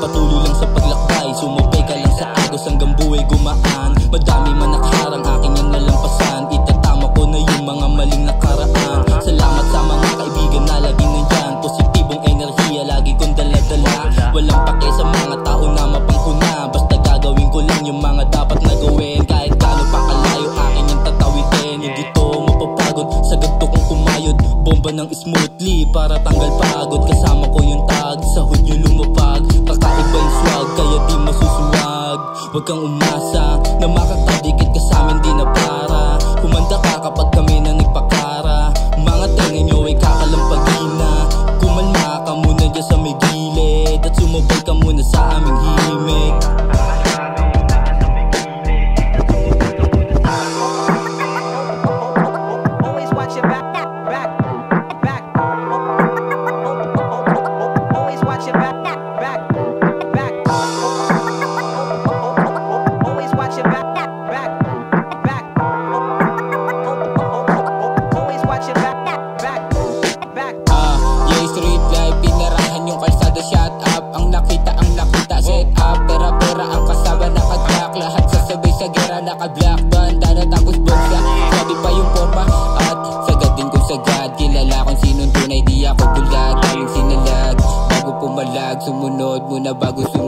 Patuloy lang sa paglakbay, sumabay ka lang sa agos hanggang buhay gumaan. Madami man nakaharang, aking ang nalampasan. Itatama ko na yung mga maling nakaraan. Salamat sa mga kaibigan na laging nandyan. Positibong enerhiya lagi kong dala-dala. Walang pake sa mga tao na mapanghuna. Basta gagawin ko lang yung mga dapat na gawin. Kahit gaano pa kalayo aking yung tatawitin. Hindi to mapapagod sa ganto kong kumayod. Bomba ng smoothly para tanggal pagod. Kasama ko yung tag, sa hudyo lumapag. Kakaiba yung swag, kaya di masusuwag. Huwag kang umasa na makakadikit ka sa amin, di na para. Kumanda ka kapag kami na nagpakara. Mga tenga nyo ay kakalampagin na. Kumalma ka muna dyan sa may gilid at sumabay ka muna sa aming himig. Street life, pinarahan yung kalsada, shut up. Ang nakita, set up. Pera ang kasama, naka-black. Lahat sasabay sa gera, naka-black. Bandana tapos bulsa, grabe pa yung forma. At sagad din kung sagad, kilala kung sinong tunay, di ako bulag. Galing sinalag, bago pumalag, sumunod muna bago sumunod.